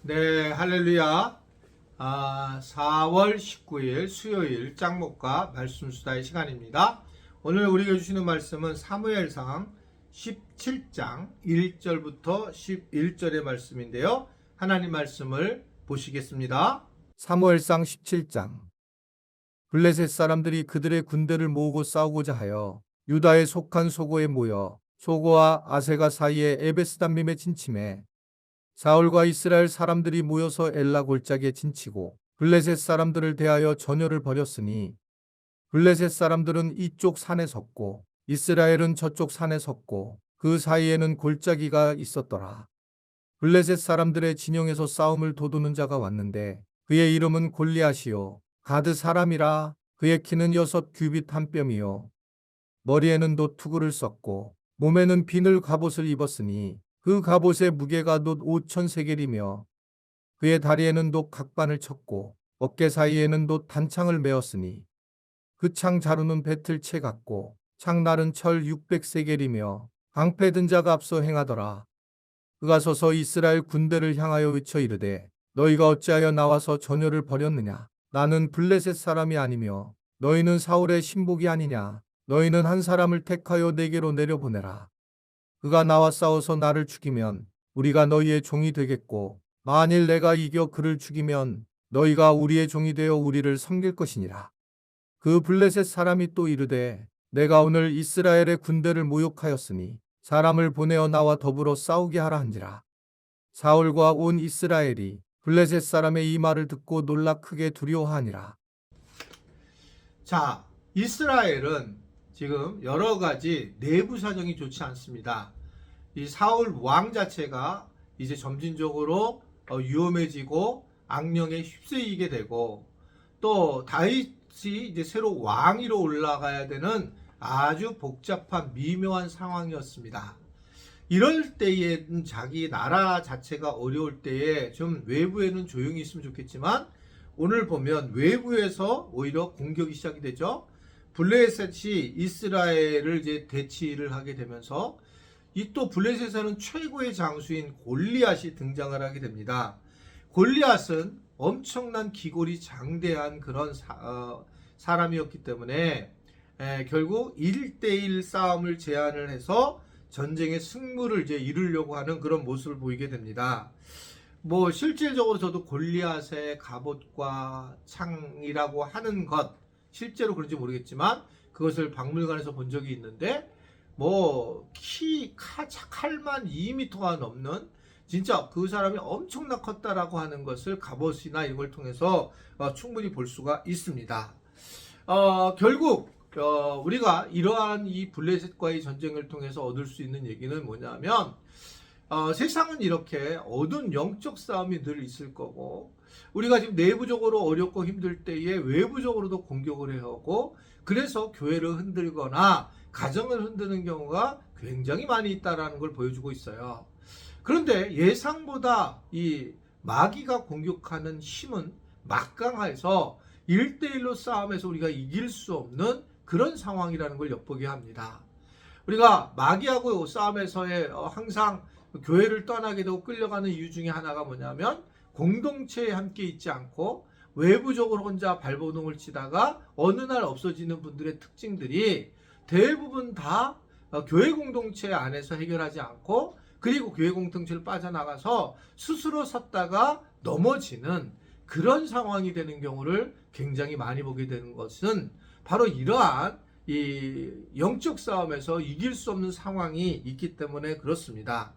네, 할렐루야. 4월 19일 수요일 짱목과 말씀수다의 시간입니다. 오늘 우리에게 주시는 말씀은 사무엘상 17장 1절부터 11절의 말씀인데요. 하나님 말씀을 보시겠습니다. 사무엘상 17장. 블레셋 사람들이 그들의 군대를 모으고 싸우고자 하여 유다에 속한 소고에 모여 소고와 아세가 사이에 에베스담림에 진침해 사울과 이스라엘 사람들이 모여서 엘라 골짜기에 진치고 블레셋 사람들을 대하여 전열을 벌였으니 블레셋 사람들은 이쪽 산에 섰고 이스라엘은 저쪽 산에 섰고 그 사이에는 골짜기가 있었더라. 블레셋 사람들의 진영에서 싸움을 도두는 자가 왔는데 그의 이름은 골리앗이요 가드 사람이라. 그의 키는 6규빗 한 뼘이요 머리에는 돛 투구를 썼고 몸에는 비늘 갑옷을 입었으니 그 갑옷의 무게가 돛 5,000세겔이며 그의 다리에는 돛 각반을 쳤고 어깨 사이에는 돛 단창을 메었으니 그 창 자루는 배틀채 같고 창날은 철 600세겔이며 방패 든 자가 앞서 행하더라. 그가 서서 이스라엘 군대를 향하여 외쳐 이르되 너희가 어찌하여 나와서 전열을 벌였느냐. 나는 블레셋 사람이 아니며 너희는 사울의 신복이 아니냐. 너희는 한 사람을 택하여 내게로 내려보내라. 그가 나와 싸워서 나를 죽이면 우리가 너희의 종이 되겠고 만일 내가 이겨 그를 죽이면 너희가 우리의 종이 되어 우리를 섬길 것이니라. 그 블레셋 사람이 또 이르되 내가 오늘 이스라엘의 군대를 모욕하였으니 사람을 보내어 나와 더불어 싸우게 하라 한지라. 사울과 온 이스라엘이 블레셋 사람의 이 말을 듣고 놀라 크게 두려워하니라. 자, 이스라엘은 지금 여러 가지 내부 사정이 좋지 않습니다. 이 사울 왕 자체가 이제 점진적으로 위험해지고 악령에 휩쓸리게 되고 또 다윗이 이제 새로 왕위로 올라가야 되는 아주 복잡한 미묘한 상황이었습니다. 이럴 때에는 자기 나라 자체가 어려울 때에 좀 외부에는 조용히 있으면 좋겠지만 오늘 보면 외부에서 오히려 공격이 시작이 되죠. 블레셋이 이스라엘을 이제 대치를 하게 되면서 이 또 블레셋에는 최고의 장수인 골리앗이 등장을 하게 됩니다. 골리앗은 엄청난 기골이 장대한 그런 사람이었기 때문에 결국 1대1 싸움을 제안을 해서 전쟁의 승부를 이제 이루려고 하는 그런 모습을 보이게 됩니다. 뭐 실질적으로 저도 골리앗의 갑옷과 창이라고 하는 것 실제로 그런지 모르겠지만 그것을 박물관에서 본 적이 있는데 뭐 칼만 2m가 넘는 진짜 그 사람이 엄청나 컸다라고 하는 것을 갑옷이나 이런 걸 통해서 충분히 볼 수가 있습니다. 결국 우리가 이러한 이 블레셋과의 전쟁을 통해서 얻을 수 있는 얘기는 뭐냐면 세상은 이렇게 어두운 영적 싸움이 늘 있을 거고 우리가 지금 내부적으로 어렵고 힘들 때에 외부적으로도 공격을 해오고 그래서 교회를 흔들거나 가정을 흔드는 경우가 굉장히 많이 있다는 걸 보여주고 있어요. 그런데 예상보다 이 마귀가 공격하는 힘은 막강해서 1대1로 싸움에서 우리가 이길 수 없는 그런 상황이라는 걸 엿보게 합니다. 우리가 마귀하고 싸움에서의 항상 교회를 떠나게 되고 끌려가는 이유 중에 하나가 뭐냐면 공동체에 함께 있지 않고 외부적으로 혼자 발버둥을 치다가 어느 날 없어지는 분들의 특징들이 대부분 다 교회 공동체 안에서 해결하지 않고 그리고 교회 공동체를 빠져나가서 스스로 섰다가 넘어지는 그런 상황이 되는 경우를 굉장히 많이 보게 되는 것은 바로 이러한 이 영적 싸움에서 이길 수 없는 상황이 있기 때문에 그렇습니다.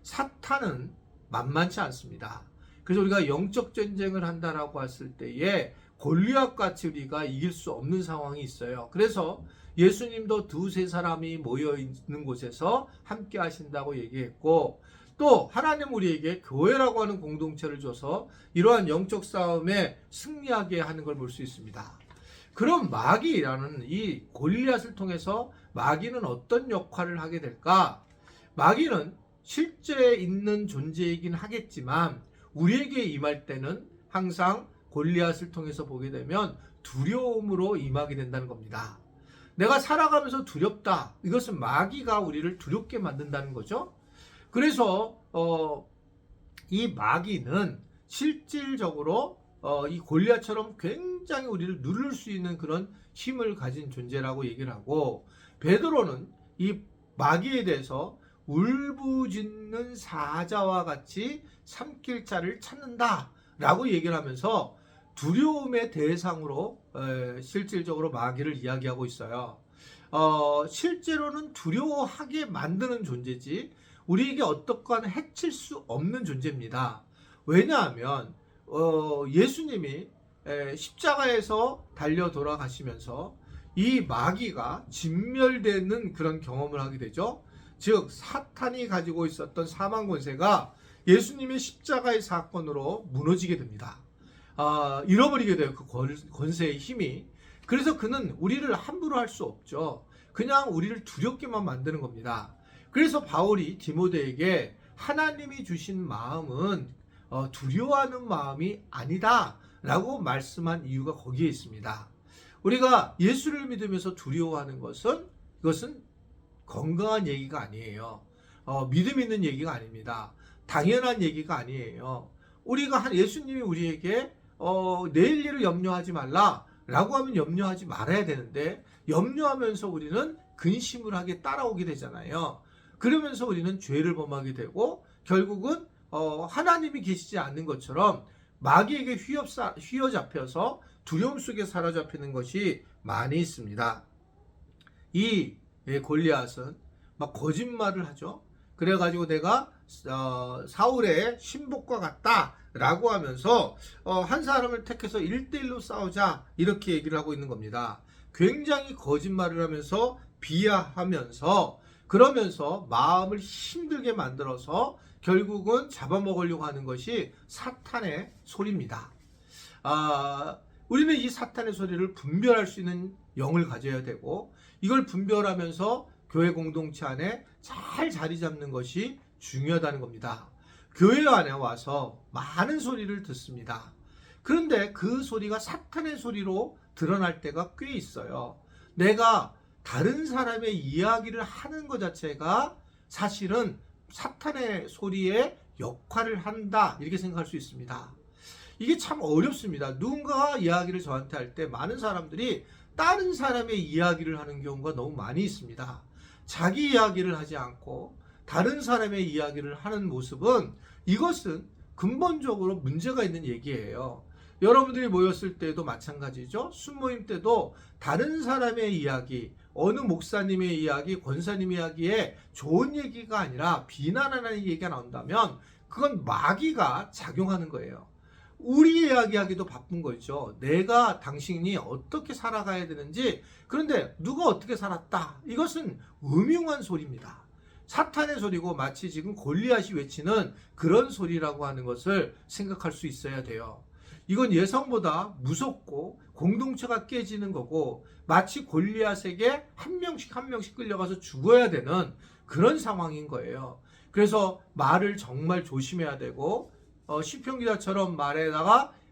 사탄은 만만치 않습니다. 그래서 우리가 영적 전쟁을 한다라고 했을 때에 골리앗같이 우리가 이길 수 없는 상황이 있어요. 그래서 예수님도 두세 사람이 모여 있는 곳에서 함께 하신다고 얘기했고 또 하나님 우리에게 교회라고 하는 공동체를 줘서 이러한 영적 싸움에 승리하게 하는 걸 볼 수 있습니다. 그럼 마귀라는 이 골리앗을 통해서 마귀는 어떤 역할을 하게 될까? 마귀는 실제 있는 존재이긴 하겠지만 우리에게 임할 때는 항상 골리앗을 통해서 보게 되면 두려움으로 임하게 된다는 겁니다. 내가 살아가면서 두렵다. 이것은 마귀가 우리를 두렵게 만든다는 거죠. 그래서 이 마귀는 실질적으로 이 골리앗처럼 굉장히 우리를 누를 수 있는 그런 힘을 가진 존재라고 얘기를 하고, 베드로는 이 마귀에 대해서 울부짖는 사자와 같이 삼킬 자를 찾는다 라고 얘기를 하면서 두려움의 대상으로 실질적으로 마귀를 이야기하고 있어요. 실제로는 두려워하게 만드는 존재지 우리에게 어떻건 해칠 수 없는 존재입니다. 왜냐하면 예수님이 십자가에서 달려 돌아가시면서 이 마귀가 진멸되는 그런 경험을 하게 되죠. 즉 사탄이 가지고 있었던 사망 권세가 예수님의 십자가의 사건으로 무너지게 됩니다. 잃어버리게 돼요. 그 권세의 힘이. 그래서 그는 우리를 함부로 할 수 없죠. 그냥 우리를 두렵게만 만드는 겁니다. 그래서 바울이 디모데에게 하나님이 주신 마음은 두려워하는 마음이 아니다 라고 말씀한 이유가 거기에 있습니다. 우리가 예수를 믿으면서 두려워하는 이것은 건강한 얘기가 아니에요. 믿음 있는 얘기가 아닙니다. 당연한 얘기가 아니에요. 우리가 예수님이 우리에게 내일 일을 염려하지 말라 라고 하면 염려하지 말아야 되는데, 염려하면서 우리는 근심을 하게 따라오게 되잖아요. 그러면서 우리는 죄를 범하게 되고 결국은 하나님이 계시지 않는 것처럼 마귀에게 휘어잡혀서 두려움 속에 사로잡히는 것이 많이 있습니다. 이 골리앗은 막 거짓말을 하죠. 그래가지고 내가 사울의 신복과 같다 라고 하면서 한 사람을 택해서 1대1로 싸우자 이렇게 얘기를 하고 있는 겁니다. 굉장히 거짓말을 하면서 비하하면서 그러면서 마음을 힘들게 만들어서 결국은 잡아먹으려고 하는 것이 사탄의 소리입니다. 우리는 이 사탄의 소리를 분별할 수 있는 영을 가져야 되고, 이걸 분별하면서 교회 공동체 안에 잘 자리 잡는 것이 중요하다는 겁니다. 교회 안에 와서 많은 소리를 듣습니다. 그런데 그 소리가 사탄의 소리로 드러날 때가 꽤 있어요. 내가 다른 사람의 이야기를 하는 것 자체가 사실은 사탄의 소리의 역할을 한다 이렇게 생각할 수 있습니다. 이게 참 어렵습니다. 누군가가 이야기를 저한테 할 때 많은 사람들이 다른 사람의 이야기를 하는 경우가 너무 많이 있습니다. 자기 이야기를 하지 않고 다른 사람의 이야기를 하는 모습은, 이것은 근본적으로 문제가 있는 얘기예요. 여러분들이 모였을 때도 마찬가지죠. 순모임 때도 다른 사람의 이야기, 어느 목사님의 이야기, 권사님의 이야기에 좋은 얘기가 아니라 비난하는 얘기가 나온다면 그건 마귀가 작용하는 거예요. 우리 이야기하기도 바쁜 거죠. 내가 당신이 어떻게 살아가야 되는지. 그런데 누가 어떻게 살았다, 이것은 음흉한 소리입니다. 사탄의 소리고 마치 지금 골리앗이 외치는 그런 소리라고 하는 것을 생각할 수 있어야 돼요. 이건 예상보다 무섭고 공동체가 깨지는 거고, 마치 골리앗에게 한 명씩 끌려가서 죽어야 되는 그런 상황인 거예요. 그래서 말을 정말 조심해야 되고, 시편 기자처럼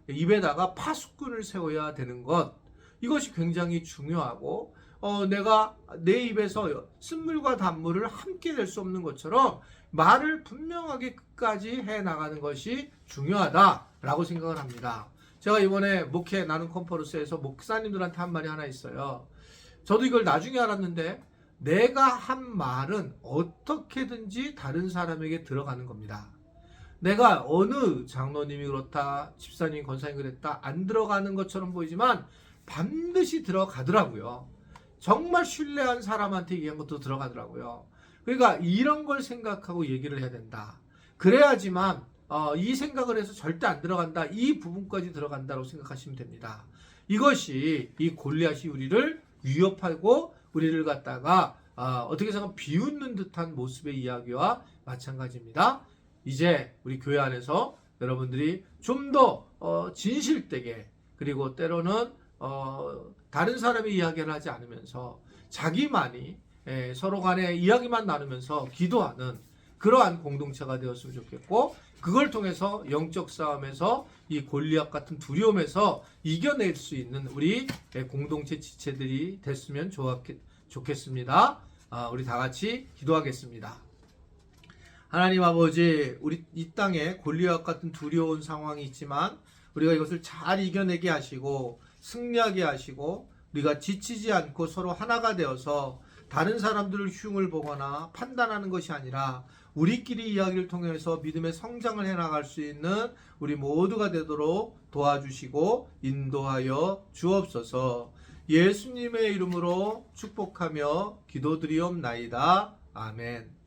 입에다가 파수꾼을 세워야 되는 것, 이것이 굉장히 중요하고, 내가 내 입에서 쓴물과 단물을 함께 낼 수 없는 것처럼 말을 분명하게 끝까지 해 나가는 것이 중요하다라고 생각을 합니다. 제가 이번에 목회 나눔 컨퍼런스에서 목사님들한테 한 말이 하나 있어요. 저도 이걸 나중에 알았는데, 내가 한 말은 어떻게든지 다른 사람에게 들어가는 겁니다. 내가 어느 장로님이 그렇다, 집사님, 권사님이 그랬다, 안 들어가는 것처럼 보이지만 반드시 들어가더라고요. 정말 신뢰한 사람한테 얘기한 것도 들어가더라고요. 그러니까 이런 걸 생각하고 얘기를 해야 된다. 그래야지만 이 생각을 해서 절대 안 들어간다, 이 부분까지 들어간다고 생각하시면 됩니다. 이것이 이 골리앗이 우리를 위협하고 우리를 갖다가 어떻게 생각하면 비웃는 듯한 모습의 이야기와 마찬가지입니다. 이제 우리 교회 안에서 여러분들이 좀 더 진실되게, 그리고 때로는 다른 사람의 이야기를 하지 않으면서 자기만이 서로 간에 이야기만 나누면서 기도하는 그러한 공동체가 되었으면 좋겠고, 그걸 통해서 영적 싸움에서 이 골리앗 같은 두려움에서 이겨낼 수 있는 우리 공동체 지체들이 됐으면 좋겠습니다. 우리 다 같이 기도하겠습니다. 하나님 아버지, 우리 이 땅에 골리앗 같은 두려운 상황이 있지만 우리가 이것을 잘 이겨내게 하시고 승리하게 하시고 우리가 지치지 않고 서로 하나가 되어서 다른 사람들을 흉을 보거나 판단하는 것이 아니라 우리끼리 이야기를 통해서 믿음의 성장을 해나갈 수 있는 우리 모두가 되도록 도와주시고 인도하여 주옵소서. 예수님의 이름으로 축복하며 기도드리옵나이다. 아멘.